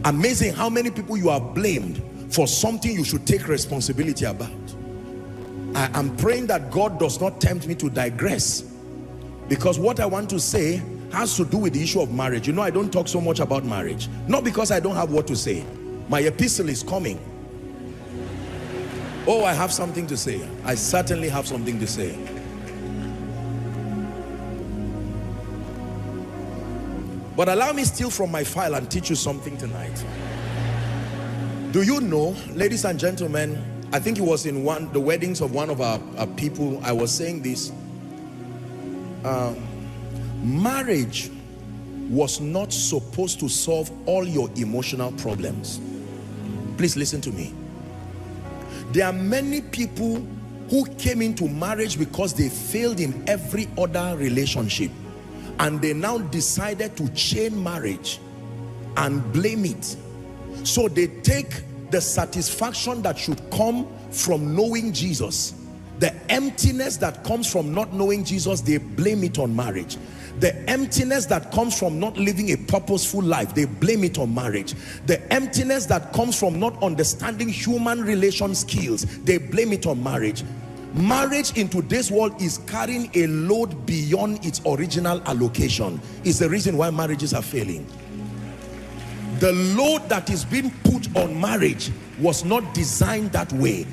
Amazing how many people you have blamed for something you should take responsibility about. I am praying that God does not tempt me to digress, because what I want to say has to do with the issue of marriage. You know, I don't talk so much about marriage, not because I don't have what to say. My epistle is coming. Oh, I have something to say. I certainly have something to say. But allow me steal from my file and teach you something tonight. Do you know, ladies and gentlemen, I think it was in the weddings of one of our people, I was saying this. Marriage was not supposed to solve all your emotional problems. Please listen to me. There are many people who came into marriage because they failed in every other relationship, and they now decided to chain marriage and blame it. So they take the satisfaction that should come from knowing Jesus, the emptiness that comes from not knowing Jesus, they blame it on marriage. The emptiness that comes from not living a purposeful life, they blame it on marriage. The emptiness that comes from not understanding human relation skills, they blame it on marriage. Marriage in today's world is carrying a load beyond its original allocation. It's the reason why marriages are failing. The load that is being put on marriage was not designed that way.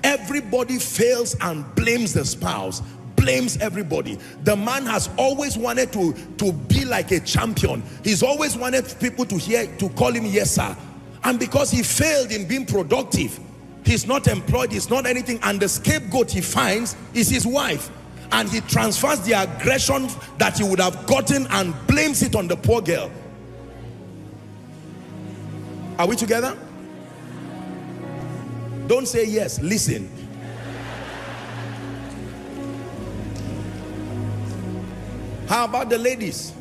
Everybody fails and blames the spouse, blames everybody. The man has always wanted to be like a champion. He's always wanted people to call him yes sir. And because he failed in being productive, he's not employed, he's not anything, and the scapegoat he finds is his wife. And he transfers the aggression that he would have gotten and blames it on the poor girl. Are we together? Don't say yes, listen. How about the ladies?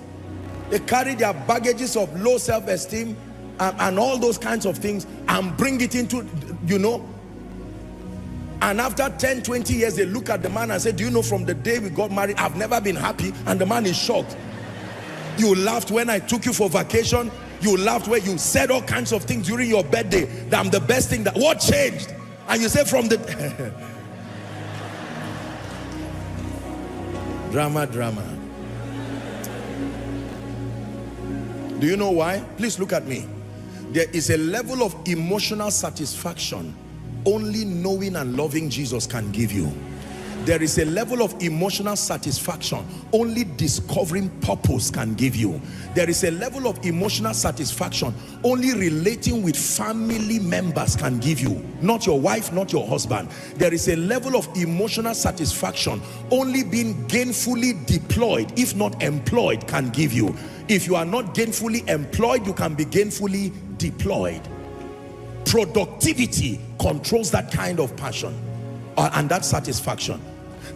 They carry their baggages of low self-esteem and all those kinds of things and bring it into, you know, and after 10, 20 years, they look at the man and say, do you know, from the day we got married, I've never been happy. And the man is shocked. You laughed when I took you for vacation. You laughed when you said all kinds of things during your birthday, that I'm the best thing. That what changed? And you say from the drama. Do you know why? Please look at me. There is a level of emotional satisfaction only knowing and loving Jesus can give you. There is a level of emotional satisfaction only discovering purpose can give you. There is a level of emotional satisfaction only relating with family members can give you. Not your wife, not your husband. There is a level of emotional satisfaction only being gainfully deployed, if not employed, can give you. If you are not gainfully employed, you can be gainfully deployed. Productivity controls that kind of passion and that satisfaction.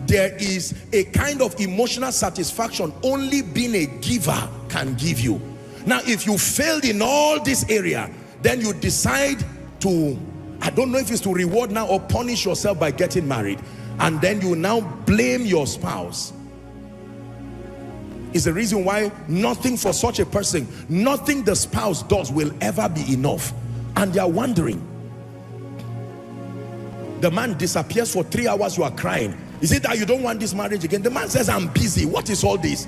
There is a kind of emotional satisfaction only being a giver can give you. Now, if you failed in all this area, then you decide to, I don't know if it's to reward now or punish yourself by getting married, and then you now blame your spouse. Is the reason why nothing for such a person, nothing the spouse does will ever be enough. And they are wondering. The man disappears for 3 hours, you are crying. Is it that you don't want this marriage again? The man says, I'm busy. What is all this?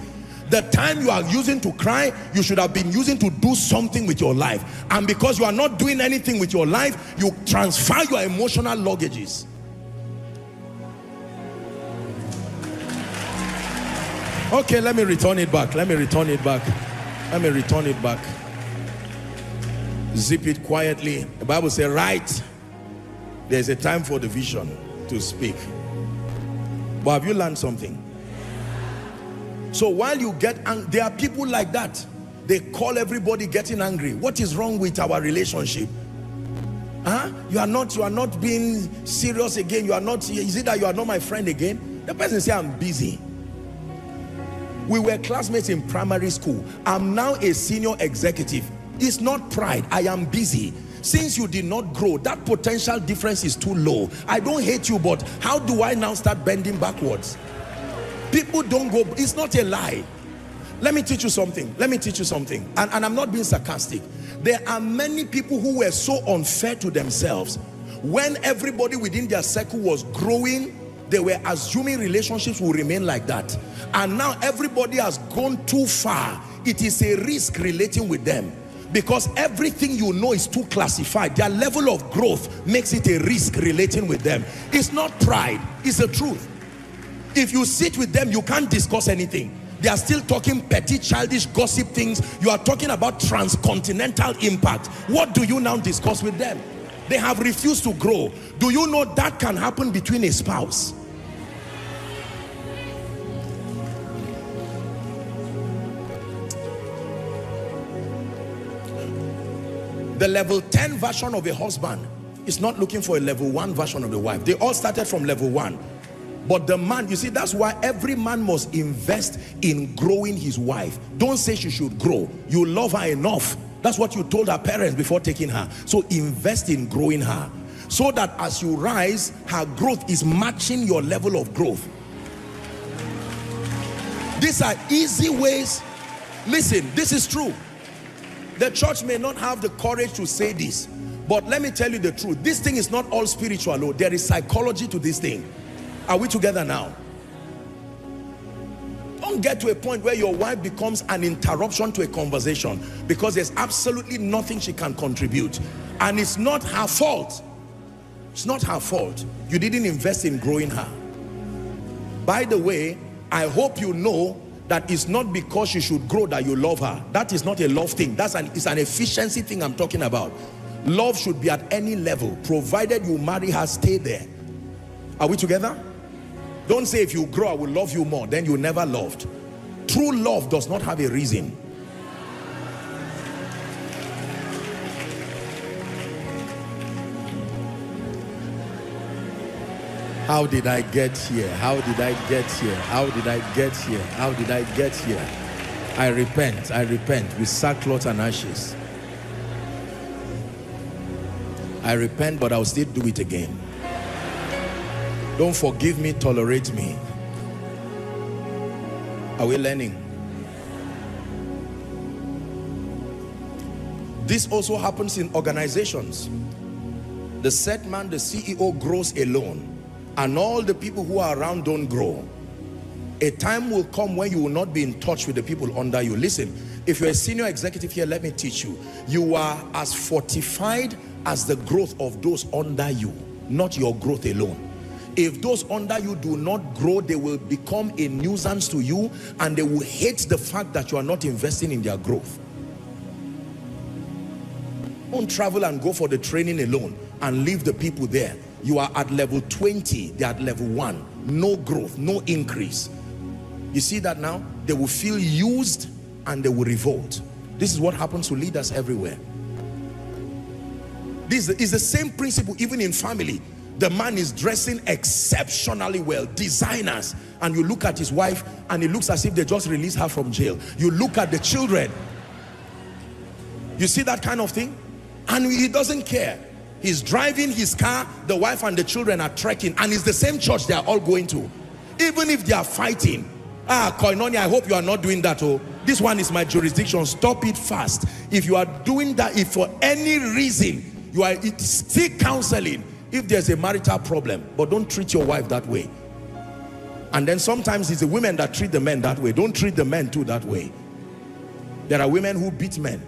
The time you are using to cry, you should have been using to do something with your life. And because you are not doing anything with your life, you transfer your emotional luggages. Okay, let me return it back. Let me return it back. Let me return it back. Zip it quietly. The Bible says, right, there's a time for the vision to speak. But have you learned something? So while you get angry, there are people like that. They call everybody getting angry. What is wrong with our relationship? Huh? You are not being serious again. You are not, is it that you are not my friend again? The person say, I'm busy. We were classmates in primary school. I'm now a senior executive. It's not pride. I am busy. Since you did not grow, that potential difference is too low. I don't hate you, but how do I now start bending backwards? People don't go, it's not a lie. Let me teach you something. Let me teach you something. And I'm not being sarcastic. There are many people who were so unfair to themselves. When everybody within their circle was growing, they were assuming relationships will remain like that. And now everybody has gone too far. It is a risk relating with them, because everything you know is too classified. Their level of growth makes it a risk relating with them. It's not pride, it's the truth. If you sit with them, you can't discuss anything. They are still talking petty, childish, gossip things. You are talking about transcontinental impact. What do you now discuss with them? They have refused to grow. Do you know that can happen between a spouse? The level 10 version of a husband is not looking for a level 1 version of the wife. They all started from level 1. But the man, you see, that's why every man must invest in growing his wife. Don't say she should grow. You love her enough. That's what you told her parents before taking her. So invest in growing her, so that as you rise, her growth is matching your level of growth. These are easy ways. Listen, this is true. The church may not have the courage to say this, but let me tell you the truth. This thing is not all spiritual. Oh, there is psychology to this thing. Are we together now? Don't get to a point where your wife becomes an interruption to a conversation, because there's absolutely nothing she can contribute. And it's not her fault. It's not her fault. You didn't invest in growing her. By the way, I hope you know that it's not because she should grow that you love her. That is not a love thing. It's an efficiency thing I'm talking about. Love should be at any level, provided you marry her, stay there. Are we together? Don't say if you grow I will love you more, then you never loved. True love does not have a reason. How did I get here? How did I get here? How did I get here? How did I get here? I repent with sackcloth and ashes. I repent, but I'll still do it again. Don't forgive me, tolerate me. Are we learning? This also happens in organizations. The set man, the CEO, grows alone, and all the people who are around don't grow. A time will come when you will not be in touch with the people under you. Listen, if you're a senior executive here, let me teach you. You are as fortified as the growth of those under you, not your growth alone. If those under you do not grow, they will become a nuisance to you, and they will hate the fact that you are not investing in their growth. Don't travel and go for the training alone and leave the people there. You are at level 20, they are at level 1. No growth, no increase. You see that now? They will feel used and they will revolt. This is what happens to leaders everywhere. This is the same principle even in family. The man is dressing exceptionally well, designers, and you look at his wife and it looks as if they just released her from jail. You look at the children, you see that kind of thing, and he doesn't care. He's driving his car, the wife and the children are trekking, and it's the same church they are all going to. Even if they are fighting, Koinonia, I hope you are not doing that. Oh, this one is my jurisdiction, stop it fast. If you are doing that, if for any reason you are still counseling, if there's a marital problem, but don't treat your wife that way. And then sometimes it's the women that treat the men that way. Don't treat the men too that way. There are women who beat men.